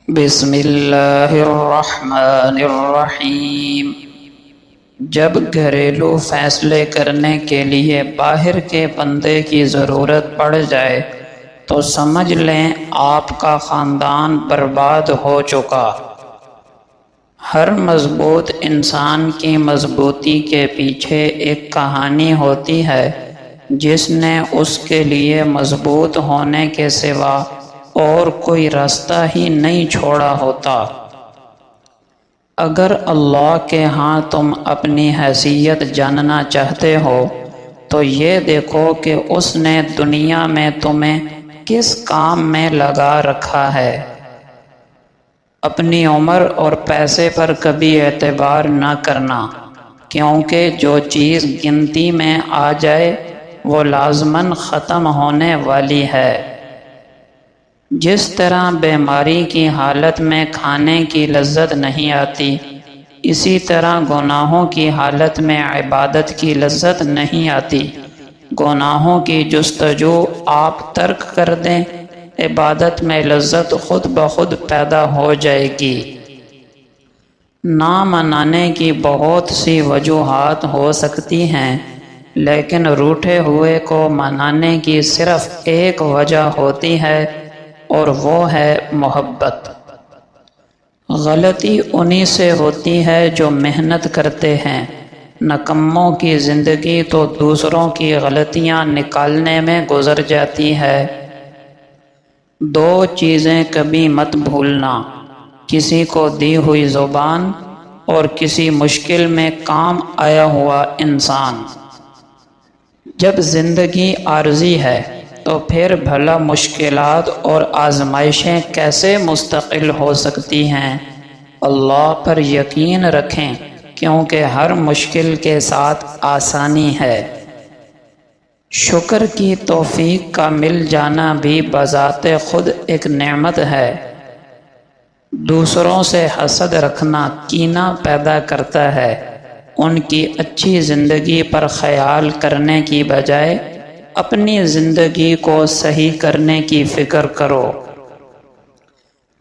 بسم اللہ الرحمن الرحیم۔ جب گھریلو فیصلے کرنے کے لیے باہر کے بندے کی ضرورت پڑ جائے تو سمجھ لیں آپ کا خاندان برباد ہو چکا۔ ہر مضبوط انسان کی مضبوطی کے پیچھے ایک کہانی ہوتی ہے جس نے اس کے لیے مضبوط ہونے کے سوا اور کوئی راستہ ہی نہیں چھوڑا ہوتا۔ اگر اللہ کے ہاں تم اپنی حیثیت جاننا چاہتے ہو تو یہ دیکھو کہ اس نے دنیا میں تمہیں کس کام میں لگا رکھا ہے۔ اپنی عمر اور پیسے پر کبھی اعتبار نہ کرنا، کیونکہ جو چیز گنتی میں آ جائے وہ لازماً ختم ہونے والی ہے۔ جس طرح بیماری کی حالت میں کھانے کی لذت نہیں آتی، اسی طرح گناہوں کی حالت میں عبادت کی لذت نہیں آتی۔ گناہوں کی جستجو آپ ترک کر دیں، عبادت میں لذت خود بخود پیدا ہو جائے گی۔ نہ منانے کی بہت سی وجوہات ہو سکتی ہیں، لیکن روٹھے ہوئے کو منانے کی صرف ایک وجہ ہوتی ہے اور وہ ہے محبت۔ غلطی انہی سے ہوتی ہے جو محنت کرتے ہیں۔ نکموں کی زندگی تو دوسروں کی غلطیاں نکالنے میں گزر جاتی ہے۔ دو چیزیں کبھی مت بھولنا، کسی کو دی ہوئی زبان اور کسی مشکل میں کام آیا ہوا انسان۔ جب زندگی عارضی ہے تو پھر بھلا مشکلات اور آزمائشیں کیسے مستقل ہو سکتی ہیں؟ اللہ پر یقین رکھیں، کیونکہ ہر مشکل کے ساتھ آسانی ہے۔ شکر کی توفیق کا مل جانا بھی بذات خود ایک نعمت ہے۔ دوسروں سے حسد رکھنا کینہ پیدا کرتا ہے۔ ان کی اچھی زندگی پر خیال کرنے کی بجائے اپنی زندگی کو صحیح کرنے کی فکر کرو۔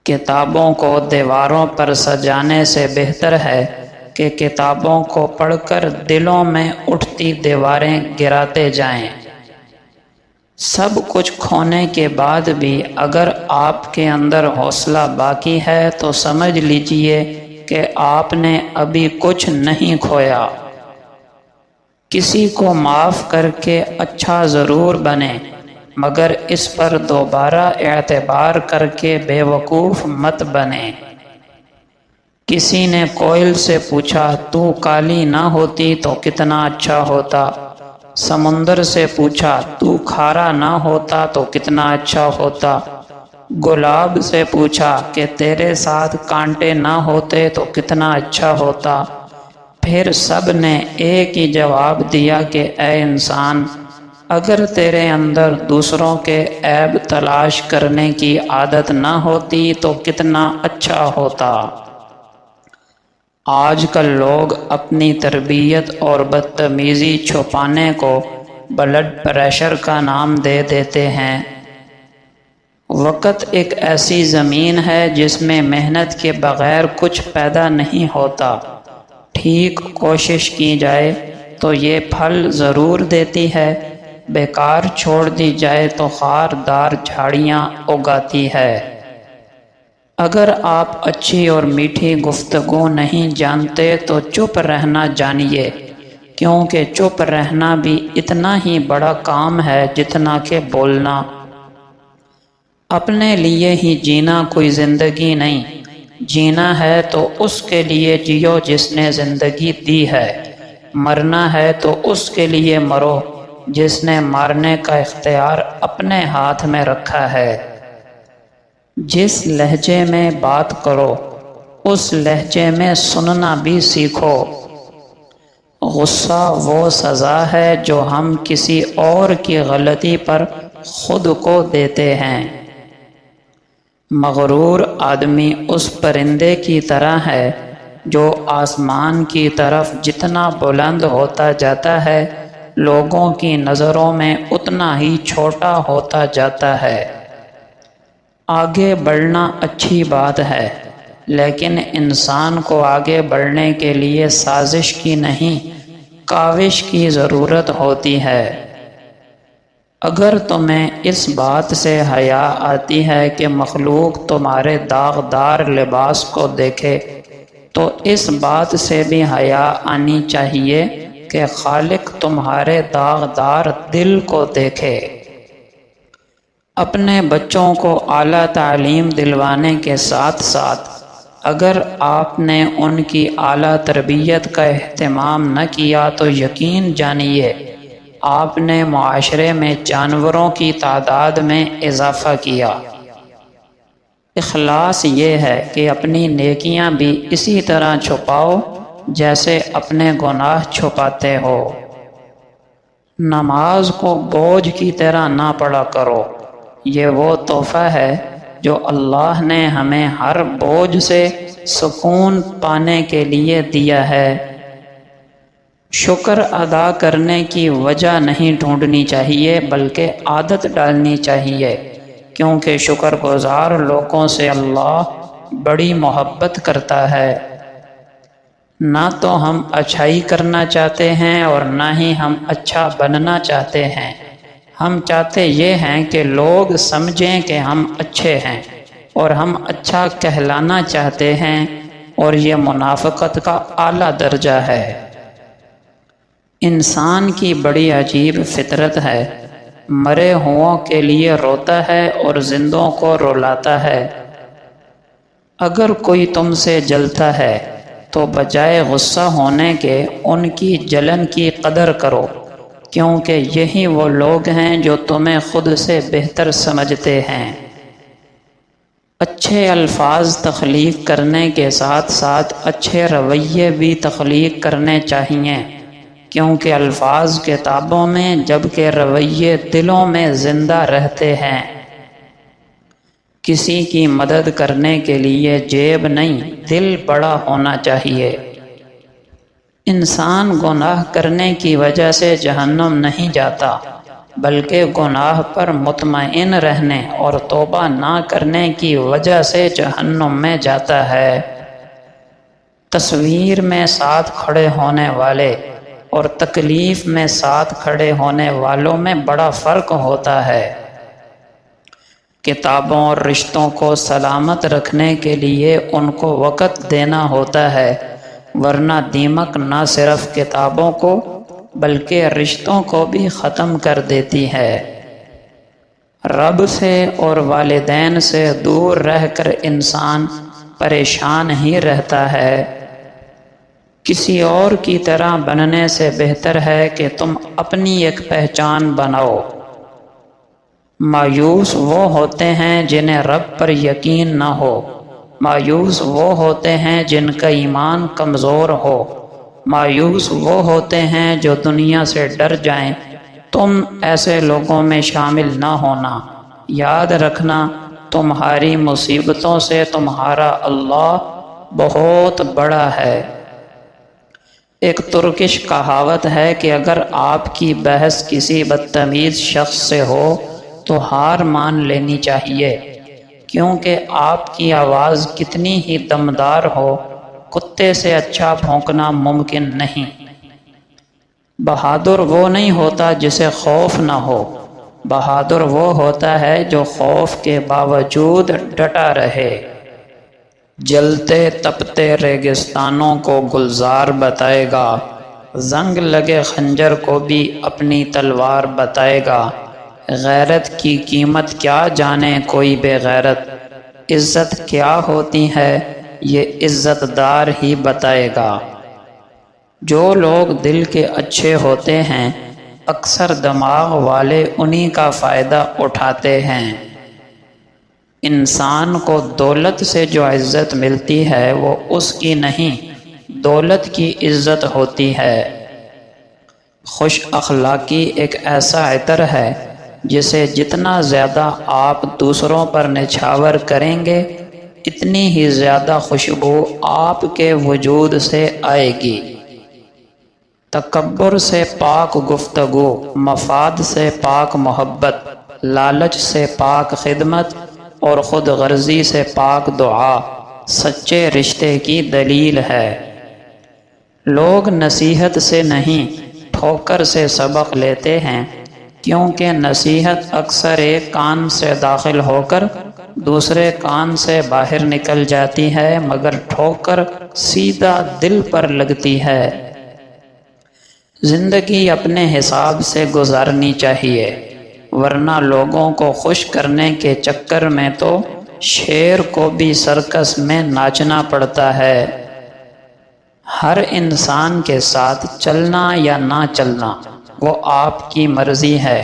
کتابوں کو دیواروں پر سجانے سے بہتر ہے کہ کتابوں کو پڑھ کر دلوں میں اٹھتی دیواریں گراتے جائیں۔ سب کچھ کھونے کے بعد بھی اگر آپ کے اندر حوصلہ باقی ہے تو سمجھ لیجئے کہ آپ نے ابھی کچھ نہیں کھویا۔ کسی کو معاف کر کے اچھا ضرور بنے، مگر اس پر دوبارہ اعتبار کر کے بے وقوف مت بنے۔ کسی نے کوئل سے پوچھا تو کالی نہ ہوتی تو کتنا اچھا ہوتا۔ سمندر سے پوچھا تو کھارا نہ ہوتا تو کتنا اچھا ہوتا۔ گلاب سے پوچھا کہ تیرے ساتھ کانٹے نہ ہوتے تو کتنا اچھا ہوتا۔ پھر سب نے ایک ہی جواب دیا کہ اے انسان، اگر تیرے اندر دوسروں کے عیب تلاش کرنے کی عادت نہ ہوتی تو کتنا اچھا ہوتا۔ آج کل لوگ اپنی تربیت اور بدتمیزی چھپانے کو بلڈ پریشر کا نام دے دیتے ہیں۔ وقت ایک ایسی زمین ہے جس میں محنت کے بغیر کچھ پیدا نہیں ہوتا۔ ٹھیک کوشش کی جائے تو یہ پھل ضرور دیتی ہے، بیکار چھوڑ دی جائے تو خاردار جھاڑیاں اگاتی ہے۔ اگر آپ اچھی اور میٹھی گفتگو نہیں جانتے تو چپ رہنا جانیے، کیونکہ چپ رہنا بھی اتنا ہی بڑا کام ہے جتنا کہ بولنا۔ اپنے لیے ہی جینا کوئی زندگی نہیں، جینا ہے تو اس کے لیے جیو جس نے زندگی دی ہے، مرنا ہے تو اس کے لیے مرو جس نے مارنے کا اختیار اپنے ہاتھ میں رکھا ہے۔ جس لہجے میں بات کرو اس لہجے میں سننا بھی سیکھو۔ غصہ وہ سزا ہے جو ہم کسی اور کی غلطی پر خود کو دیتے ہیں۔ مغرور آدمی اس پرندے کی طرح ہے جو آسمان کی طرف جتنا بلند ہوتا جاتا ہے لوگوں کی نظروں میں اتنا ہی چھوٹا ہوتا جاتا ہے۔ آگے بڑھنا اچھی بات ہے، لیکن انسان کو آگے بڑھنے کے لیے سازش کی نہیں، کاوش کی ضرورت ہوتی ہے۔ اگر تمہیں اس بات سے حیا آتی ہے کہ مخلوق تمہارے داغدار لباس کو دیکھے، تو اس بات سے بھی حیا آنی چاہیے کہ خالق تمہارے داغدار دل کو دیکھے۔ اپنے بچوں کو اعلیٰ تعلیم دلوانے کے ساتھ ساتھ اگر آپ نے ان کی اعلیٰ تربیت کا اہتمام نہ کیا تو یقین جانیے آپ نے معاشرے میں جانوروں کی تعداد میں اضافہ کیا۔ اخلاص یہ ہے کہ اپنی نیکیاں بھی اسی طرح چھپاؤ جیسے اپنے گناہ چھپاتے ہو۔ نماز کو بوجھ کی طرح نہ پڑھا کرو، یہ وہ تحفہ ہے جو اللہ نے ہمیں ہر بوجھ سے سکون پانے کے لیے دیا ہے۔ شکر ادا کرنے کی وجہ نہیں ڈھونڈنی چاہیے بلکہ عادت ڈالنی چاہیے، کیونکہ شکر گزار لوگوں سے اللہ بڑی محبت کرتا ہے۔ نہ تو ہم اچھائی کرنا چاہتے ہیں اور نہ ہی ہم اچھا بننا چاہتے ہیں، ہم چاہتے یہ ہیں کہ لوگ سمجھیں کہ ہم اچھے ہیں، اور ہم اچھا کہلانا چاہتے ہیں، اور یہ منافقت کا اعلیٰ درجہ ہے۔ انسان کی بڑی عجیب فطرت ہے، مرے ہوں کے لیے روتا ہے اور زندوں کو رلاتا ہے۔ اگر کوئی تم سے جلتا ہے تو بجائے غصہ ہونے کے ان کی جلن کی قدر کرو، کیونکہ یہی وہ لوگ ہیں جو تمہیں خود سے بہتر سمجھتے ہیں۔ اچھے الفاظ تخلیق کرنے کے ساتھ ساتھ اچھے رویے بھی تخلیق کرنے چاہیے، کیونکہ الفاظ کتابوں میں جبکہ رویے دلوں میں زندہ رہتے ہیں۔ کسی کی مدد کرنے کے لیے جیب نہیں، دل بڑا ہونا چاہیے۔ انسان گناہ کرنے کی وجہ سے جہنم نہیں جاتا، بلکہ گناہ پر مطمئن رہنے اور توبہ نہ کرنے کی وجہ سے جہنم میں جاتا ہے۔ تصویر میں ساتھ کھڑے ہونے والے اور تکلیف میں ساتھ کھڑے ہونے والوں میں بڑا فرق ہوتا ہے۔ کتابوں اور رشتوں کو سلامت رکھنے کے لیے ان کو وقت دینا ہوتا ہے، ورنہ دیمک نہ صرف کتابوں کو بلکہ رشتوں کو بھی ختم کر دیتی ہے۔ رب سے اور والدین سے دور رہ کر انسان پریشان ہی رہتا ہے۔ کسی اور کی طرح بننے سے بہتر ہے کہ تم اپنی ایک پہچان بناؤ۔ مایوس وہ ہوتے ہیں جنہیں رب پر یقین نہ ہو، مایوس وہ ہوتے ہیں جن کا ایمان کمزور ہو، مایوس وہ ہوتے ہیں جو دنیا سے ڈر جائیں۔ تم ایسے لوگوں میں شامل نہ ہونا۔ یاد رکھنا تمہاری مصیبتوں سے تمہارا اللہ بہت بڑا ہے۔ ایک ترکش کہاوت ہے کہ اگر آپ کی بحث کسی بدتمیز شخص سے ہو تو ہار مان لینی چاہیے، کیونکہ آپ کی آواز کتنی ہی دمدار ہو، کتے سے اچھا بھونکنا ممکن نہیں۔ بہادر وہ نہیں ہوتا جسے خوف نہ ہو، بہادر وہ ہوتا ہے جو خوف کے باوجود ڈٹا رہے۔ جلتے تپتے ریگستانوں کو گلزار بتائے گا، زنگ لگے خنجر کو بھی اپنی تلوار بتائے گا۔ غیرت کی قیمت کیا جانے کوئی بے غیرت، عزت کیا ہوتی ہے یہ عزت دار ہی بتائے گا۔ جو لوگ دل کے اچھے ہوتے ہیں اکثر دماغ والے انہی کا فائدہ اٹھاتے ہیں۔ انسان کو دولت سے جو عزت ملتی ہے وہ اس کی نہیں، دولت کی عزت ہوتی ہے۔ خوش اخلاقی ایک ایسا عطر ہے جسے جتنا زیادہ آپ دوسروں پر نچھاور کریں گے اتنی ہی زیادہ خوشبو آپ کے وجود سے آئے گی۔ تکبر سے پاک گفتگو، مفاد سے پاک محبت، لالچ سے پاک خدمت، اور خود غرضی سے پاک دعا سچے رشتے کی دلیل ہے۔ لوگ نصیحت سے نہیں ٹھوکر سے سبق لیتے ہیں، کیونکہ نصیحت اکثر ایک کان سے داخل ہو کر دوسرے کان سے باہر نکل جاتی ہے، مگر ٹھوکر سیدھا دل پر لگتی ہے۔ زندگی اپنے حساب سے گزارنی چاہیے، ورنہ لوگوں کو خوش کرنے کے چکر میں تو شیر کو بھی سرکس میں ناچنا پڑتا ہے۔ ہر انسان کے ساتھ چلنا یا نہ چلنا وہ آپ کی مرضی ہے،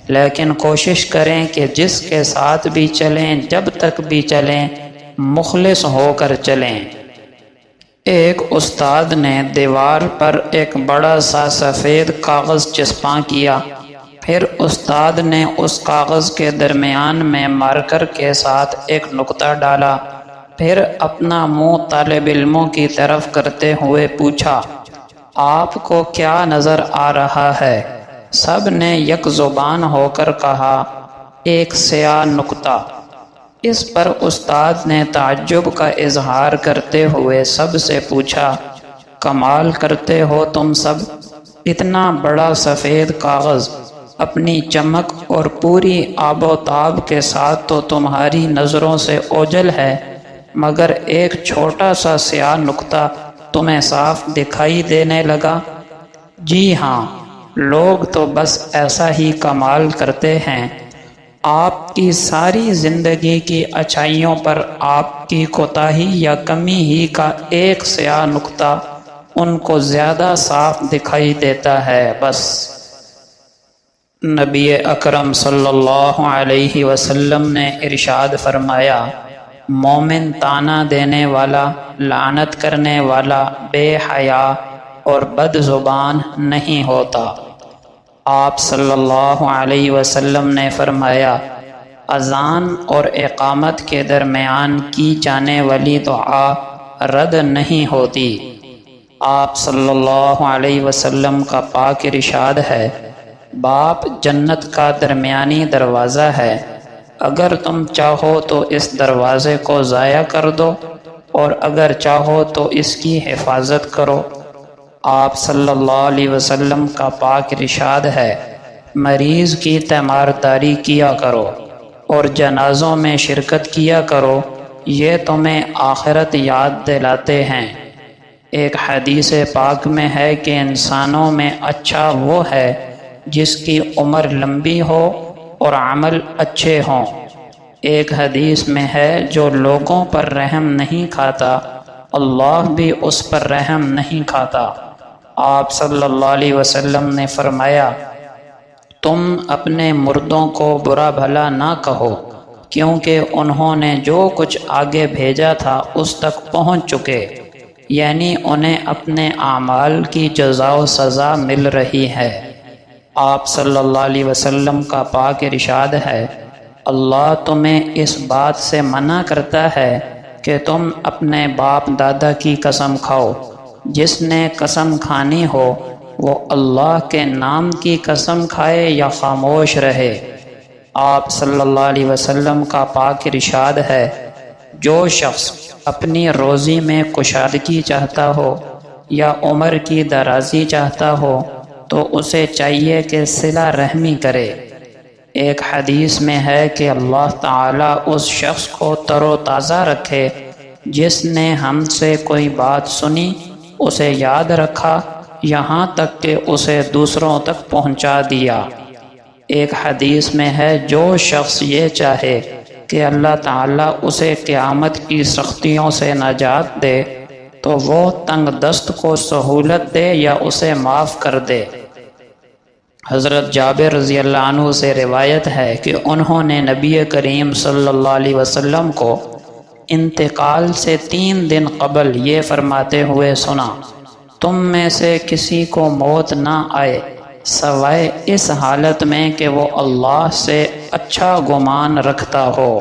لیکن کوشش کریں کہ جس کے ساتھ بھی چلیں، جب تک بھی چلیں، مخلص ہو کر چلیں۔ ایک استاد نے دیوار پر ایک بڑا سا سفید کاغذ چسپاں کیا، پھر استاد نے اس کاغذ کے درمیان میں مارکر کے ساتھ ایک نقطہ ڈالا، پھر اپنا منہ طالب علموں کی طرف کرتے ہوئے پوچھا، آپ کو کیا نظر آ رہا ہے؟ سب نے یک زبان ہو کر کہا، ایک سیاہ نقطہ۔ اس پر استاد نے تعجب کا اظہار کرتے ہوئے سب سے پوچھا، کمال کرتے ہو تم سب، اتنا بڑا سفید کاغذ اپنی چمک اور پوری آب و تاب کے ساتھ تو تمہاری نظروں سے اوجھل ہے، مگر ایک چھوٹا سا سیاہ نقطہ تمہیں صاف دکھائی دینے لگا۔ جی ہاں، لوگ تو بس ایسا ہی کمال کرتے ہیں۔ آپ کی ساری زندگی کی اچھائیوں پر آپ کی کوتاہی یا کمی ہی کا ایک سیاہ نقطہ ان کو زیادہ صاف دکھائی دیتا ہے، بس۔ نبی اکرم صلی اللہ علیہ وسلم نے ارشاد فرمایا، مومن طعنہ دینے والا، لعنت کرنے والا، بے حیا اور بد زبان نہیں ہوتا۔ آپ صلی اللہ علیہ وسلم نے فرمایا، اذان اور اقامت کے درمیان کی جانے والی دعا رد نہیں ہوتی۔ آپ صلی اللہ علیہ وسلم کا پاک ارشاد ہے، باپ جنت کا درمیانی دروازہ ہے، اگر تم چاہو تو اس دروازے کو ضائع کر دو، اور اگر چاہو تو اس کی حفاظت کرو۔ آپ صلی اللہ علیہ وسلم کا پاک ارشاد ہے، مریض کی تیمارداری کیا کرو اور جنازوں میں شرکت کیا کرو، یہ تمہیں آخرت یاد دلاتے ہیں۔ ایک حدیث پاک میں ہے کہ انسانوں میں اچھا وہ ہے جس کی عمر لمبی ہو اور عمل اچھے ہوں۔ ایک حدیث میں ہے، جو لوگوں پر رحم نہیں کھاتا، اللہ بھی اس پر رحم نہیں کھاتا۔ آپ صلی اللہ علیہ وسلم نے فرمایا، تم اپنے مردوں کو برا بھلا نہ کہو، کیونکہ انہوں نے جو کچھ آگے بھیجا تھا اس تک پہنچ چکے، یعنی انہیں اپنے اعمال کی جزا و سزا مل رہی ہے۔ آپ صلی اللہ علیہ وسلم کا پاک ارشاد ہے، اللہ تمہیں اس بات سے منع کرتا ہے کہ تم اپنے باپ دادا کی قسم کھاؤ، جس نے قسم کھانی ہو وہ اللہ کے نام کی قسم کھائے یا خاموش رہے۔ آپ صلی اللہ علیہ وسلم کا پاک ارشاد ہے، جو شخص اپنی روزی میں کشادگی چاہتا ہو یا عمر کی درازی چاہتا ہو تو اسے چاہیے کہ صلہ رحمی کرے۔ ایک حدیث میں ہے کہ اللہ تعالیٰ اس شخص کو تر و تازہ رکھے جس نے ہم سے کوئی بات سنی، اسے یاد رکھا، یہاں تک کہ اسے دوسروں تک پہنچا دیا۔ ایک حدیث میں ہے، جو شخص یہ چاہے کہ اللہ تعالیٰ اسے قیامت کی سختیوں سے نجات دے تو وہ تنگ دست کو سہولت دے یا اسے معاف کر دے۔ حضرت جابر رضی اللہ عنہ سے روایت ہے کہ انہوں نے نبی کریم صلی اللہ علیہ وسلم کو انتقال سے 3 دن قبل یہ فرماتے ہوئے سنا، تم میں سے کسی کو موت نہ آئے سوائے اس حالت میں کہ وہ اللہ سے اچھا گمان رکھتا ہو۔